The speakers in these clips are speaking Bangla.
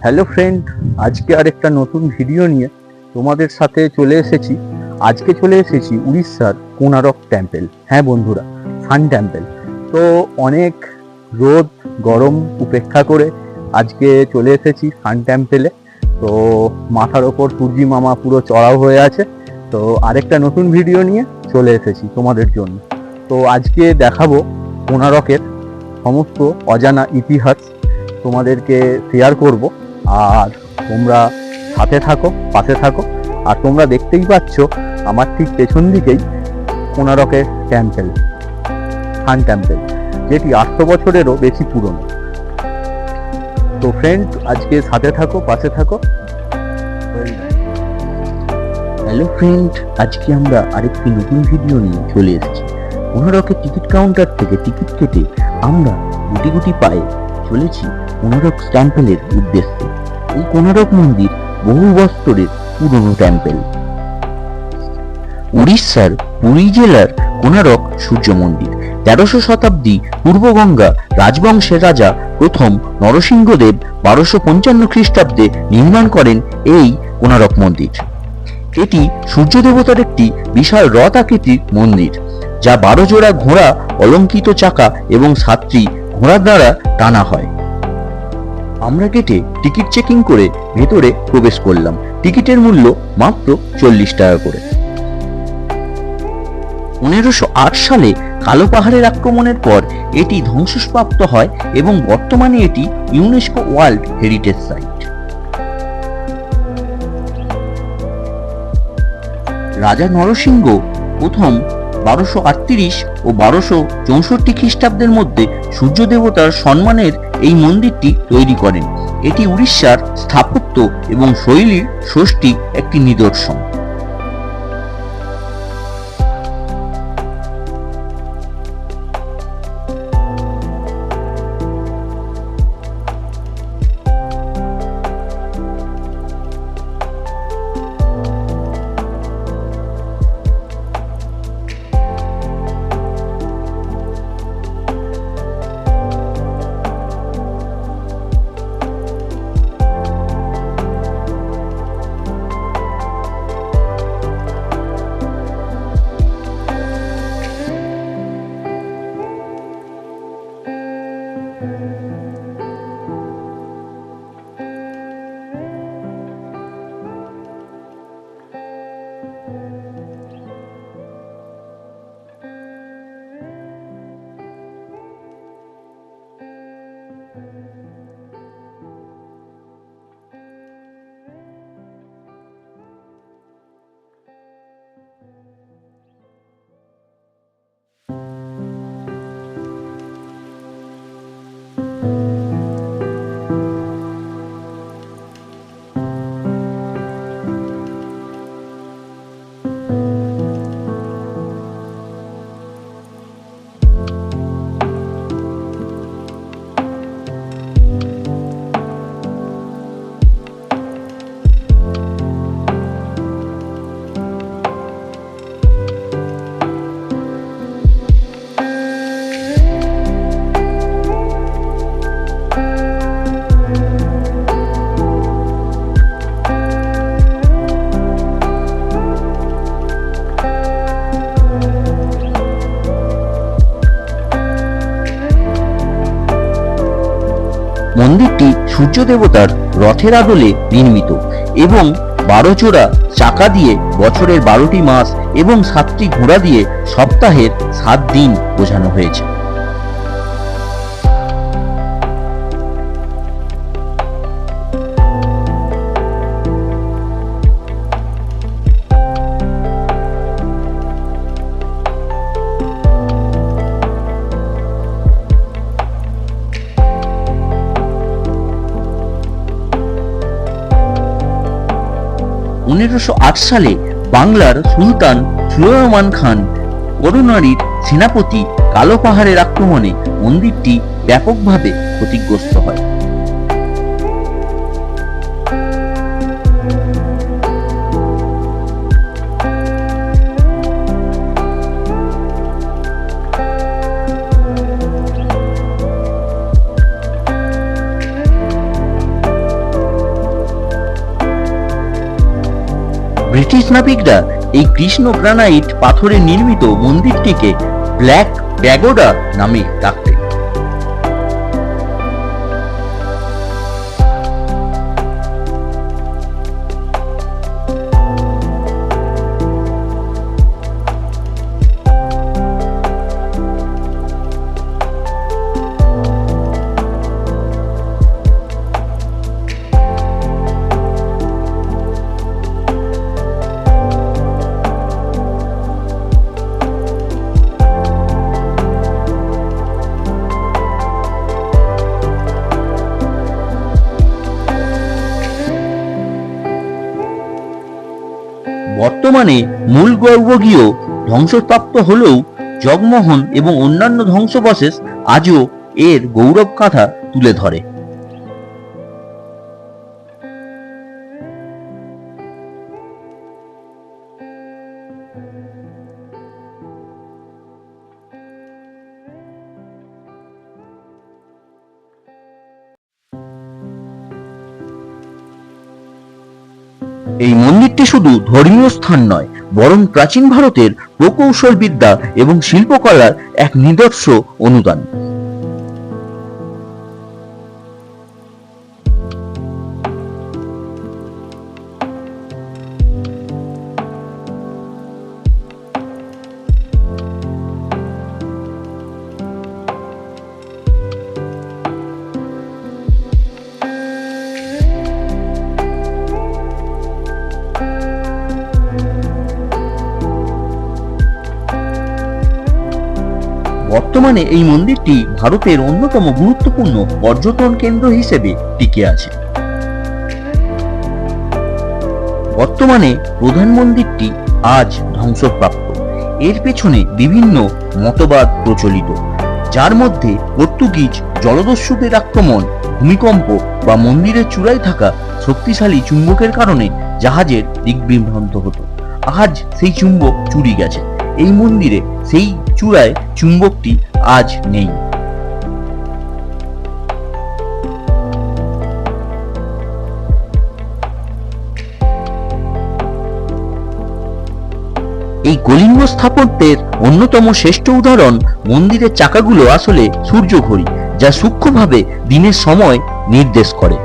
হ্যালো ফ্রেন্ড, আজকে আর একটা নতুন ভিডিও নিয়ে তোমাদের সাথে চলে এসেছি। আজকে চলে এসেছি উড়িষ্যার কোণারক টেম্পল। হ্যাঁ বন্ধুরা, সান টেম্পল। তো অনেক রোদ গরম উপেক্ষা করে আজকে চলে এসেছি সান টেম্পলে। তো মাথার ওপর সূর্যি মামা পুরো চড়াও হয়ে আছে। তো আরেকটা নতুন ভিডিও নিয়ে চলে এসেছি তোমাদের জন্য। তো আজকে দেখাবো কোণারকের সমস্ত অজানা ইতিহাস, তোমাদেরকে শেয়ার করব। আর তোমরা সাথে থাকো, পাশে থাকো। আর তোমরা দেখতেই পাচ্ছ আমার ঠিক পেছন দিকেই কোণারকের টেম্পল, সান টেম্পল, যেটি 800 বছরেরও বেশি পুরনো। তো ফ্রেন্ড, আজকে সাথে থাকো, পাশে থাকো। হ্যালো ফ্রেন্ড, আজকে আমরা আরেকটি নতুন ভিডিও নিয়ে চলে এসেছি। কোণারকের টিকিট কাউন্টার থেকে টিকিট কেটে আমরা গুটি গুটি পায়ে চলেছি কোণারক টেম্পলের উদ্দেশ্যে। এই কোণারক মন্দির বহু বছরের পুরনো টেম্পল। উড়িষ্যার পুরী জেলার কোণারক সূর্য মন্দির 1300 শতাব্দী পূর্বগঙ্গা রাজবংশের রাজা প্রথম নরসিংহদেব 1255 খ্রিস্টাব্দে নির্মাণ করেন এই কোণারক মন্দির। এটি সূর্য দেবতার একটি বিশাল রথ আকৃতির মন্দির, যা 12 জোড়া ঘোড়া অলঙ্কৃত চাকা এবং 7টি ঘোড়ার দ্বারা টানা হয়। আমরা গেটে টিকিট চেকিং করে ভেতরে প্রবেশ করলাম। টিকিটের মূল্য মাত্র 40 টাকা করে। 1508 সালে কালো পাহাড়ের আক্রমণের পর এটি ধ্বংসপ্রাপ্ত হয় এবং বর্তমানে এটি ইউনেস্কো ওয়ার্ল্ড হেরিটেজ সাইট। রাজা নরসিংহ প্রথম 1238 ও 1264 খ্রিস্টাব্দের মধ্যে সূর্য দেবতার সম্মানের এই মন্দিরটি তৈরি করেন। এটি উড়িষ্যার স্থাপত্য এবং শৈলীর ষষ্ঠী একটি নিদর্শন। মন্দিরটি সূর্য দেবতার রথের আদলে নির্মিত এবং 12 জোড়া চাকা দিয়ে বছরের 12টি মাস এবং 7টি ঘোড়া দিয়ে সপ্তাহের 7 দিন বোঝানো হয়েছে। সালে বাংলার সুলতান সুলেমান খান করুণারীর সেনাপতি কালো পাহাড়ের আক্রমণে মন্দিরটি ব্যাপকভাবে ক্ষতিগ্রস্ত হয়। 1508 ব্রিটিশ নাবিকরা এই কৃষ্ণ গ্রানাইট পাথরে নির্মিত মন্দিরটিকে ব্ল্যাক প্যাগোডা নামে ডাকতেন। বর্তমানে মূল গর্ভগৃহ ধ্বংসপ্রাপ্ত হলেও জগমোহন এবং অন্যান্য ধ্বংসাবশেষ আজও এর গৌরব গাথা তুলে ধরে। এই মন্দিরটি শুধু ধর্মীয় স্থান নয়, বরং প্রাচীন ভারতের প্রকৌশল বিদ্যা এবং শিল্পকলার এক নিদর্শ অনুদান। বর্তমানে এই মন্দিরটি ভারতের অন্যতম গুরুত্বপূর্ণ পর্যটন কেন্দ্র হিসেবে টিকে আছে। বর্তমানে প্রধান মন্দিরটি আজ ধ্বংসপ্রাপ্ত। এর পেছনে বিভিন্ন মতবাদ প্রচলিত, যার মধ্যে পর্তুগিজ জলদস্যুদের আক্রমণ, ভূমিকম্প বা মন্দিরের চূড়ায় থাকা শক্তিশালী চুম্বকের কারণে জাহাজের দিকবিভ্রান্ত হতো। আজ সেই চুম্বক চুরি গেছে। এই মন্দিরে সেই চূড়ায় চুম্বকটি আজ নেই। এই কলিঙ্গ স্থাপত্যের অন্যতম শ্রেষ্ঠ উদাহরণ মন্দিরের চাকাগুলো আসলে সূর্যঘড়ি, যা সূক্ষ্মভাবে দিনের সময় নির্দেশ করে।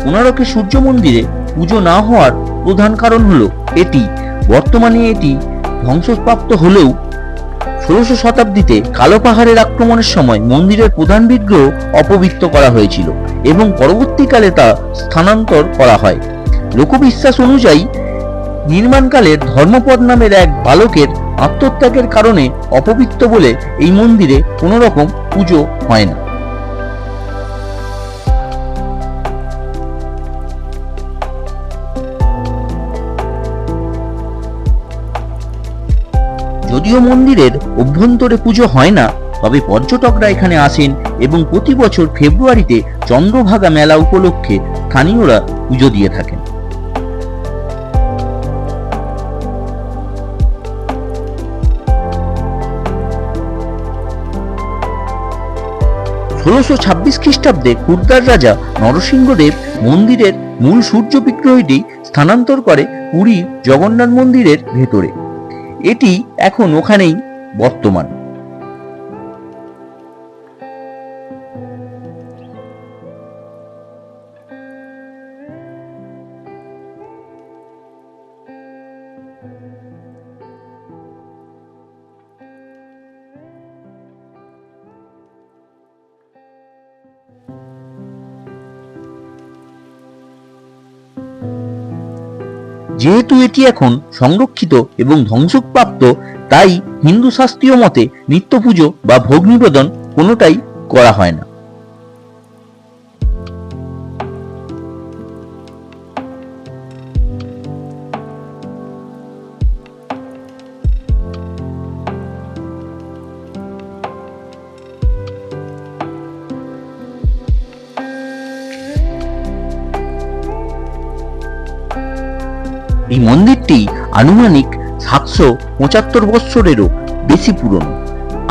কোণারকের সূর্য মন্দিরে পুজো না হওয়ার প্রধান কারণ হলো বর্তমানে এটি ধ্বংসপ্রাপ্ত হলেও 16শো শতাব্দীতে কালো পাহাড়ের আক্রমণের সময় মন্দিরের প্রধান বিগ্রহ অপবিত্র করা হয়েছিল এবং পরবর্তীকালে তা স্থানান্তর করা হয়। লোকবিশ্বাস অনুযায়ী নির্মাণকালের ধর্মপদ নামের এক বালকের আত্মত্যাগের কারণে অপবিত্র বলে এই মন্দিরে কোনো রকম পুজো হয় না। যদিও মন্দিরের অভ্যন্তরে পুজো হয় না, তবে পর্যটকরা এখানে আসেন এবং প্রতি বছর ফেব্রুয়ারিতে চন্দ্রভাগা মেলা উপলক্ষে স্থানীয়রা পুজো দিয়ে থাকেন। 1626 খ্রিস্টাব্দে খুরদার রাজা নরসিংহদেব মন্দিরের মূল সূর্য বিগ্রহটি স্থানান্তর করে পুরীর জগন্নাথ মন্দিরের ভেতরে। এটি এখন ওখানেই বর্তমান। যেহেতু এটি এখন সংরক্ষিত এবং ধ্বংসপ্রাপ্ত, তাই হিন্দু শাস্ত্রীয় মতে নিত্য পুজো বা ভোগ নিবেদন কোনোটাই করা হয় না। এই মন্দিরটি আনুমানিক 775 বৎসরেরও বেশি পুরনো।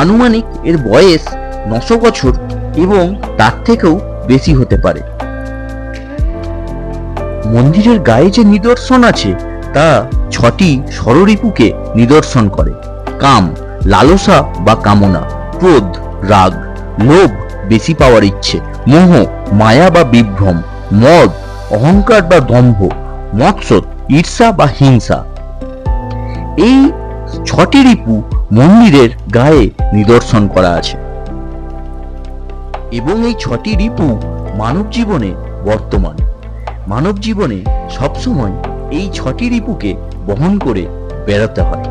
আনুমানিক এর বয়স 900 বছর এবং তার থেকেও বেশি হতে পারে। মন্দিরের গায়ে যে নিদর্শন আছে তা 6টি ষড়রিপুকে নিদর্শন করে। কাম, লালসা বা কামনা; ক্রোধ, রাগ; লোভ, বেশি পাওয়ার ইচ্ছে; মোহ, মায়া বা বিভ্রম; মদ, অহংকার বা দম্ভ; মৎসর, ঈর্ষা বা হিংসা। এই 6টি রিপু মন্দিরের গায়ে নিদর্শন করা আছে এবং এই 6টি রিপু মানব জীবনে বর্তমান। মানব জীবনে সবসময় এই 6টি রিপুকে বহন করে বেড়াতে হয়।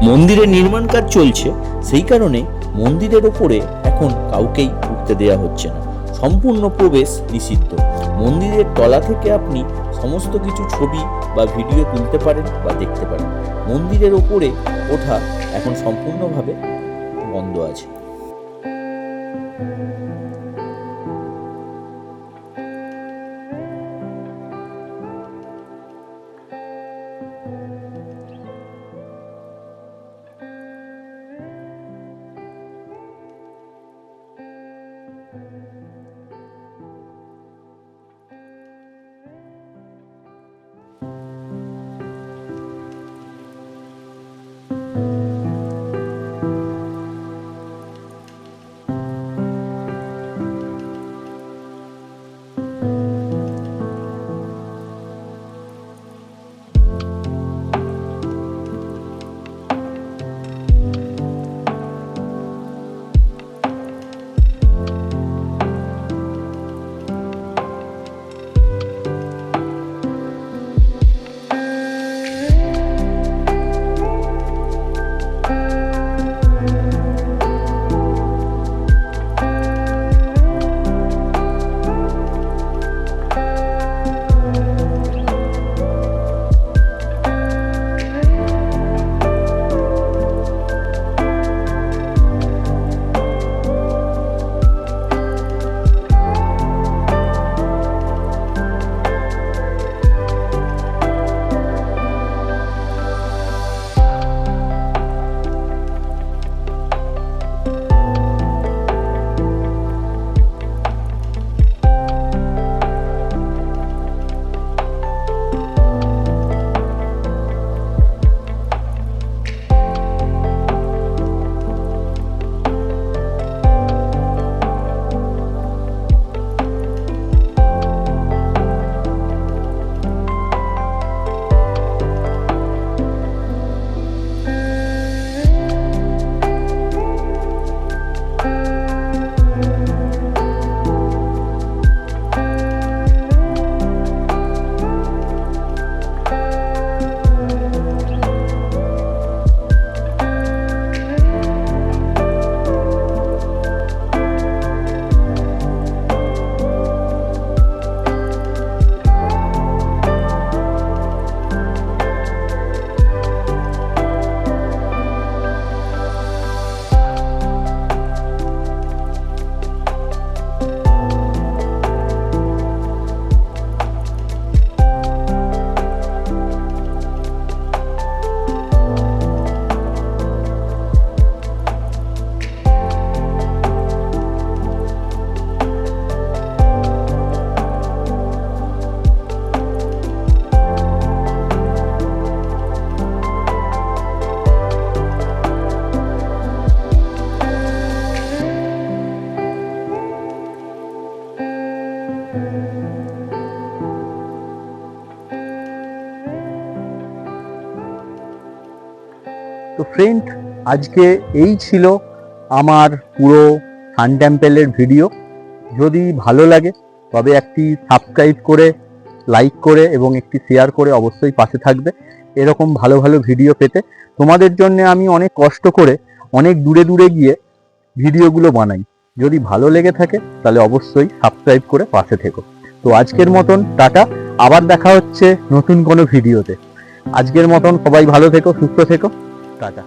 মন্দিরের নির্মাণ কাজ চলছে, সেই কারণে মন্দিরের ওপরে এখন কাউকেই উঠতে দেওয়া হচ্ছে না। সম্পূর্ণ প্রবেশ নিষিদ্ধ। মন্দিরের তলা থেকে আপনি সমস্ত কিছু ছবি বা ভিডিও তুলতে পারেন বা দেখতে পারেন। মন্দিরের ওপরে ওঠা এখন সম্পূর্ণভাবে বন্ধ আছে। তো ফ্রেন্ড, আজকে এই ছিল আমার পুরো সান টেম্পেলের ভিডিও। যদি ভালো লাগে তবে একটি সাবস্ক্রাইব করে, লাইক করে এবং একটি শেয়ার করে অবশ্যই পাশে থাকবে। এরকম ভালো ভালো ভিডিও পেতে তোমাদের জন্য আমি অনেক কষ্ট করে অনেক দূরে দূরে গিয়ে ভিডিওগুলো বানাই। যদি ভালো লেগে থাকে তাহলে অবশ্যই সাবস্ক্রাইব করে পাশে থেকো। তো আজকের মতন টাটা, আবার দেখা হচ্ছে নতুন কোনো ভিডিওতে। আজকের মতন সবাই ভালো থেকো, সুস্থ থেকো, টাটা।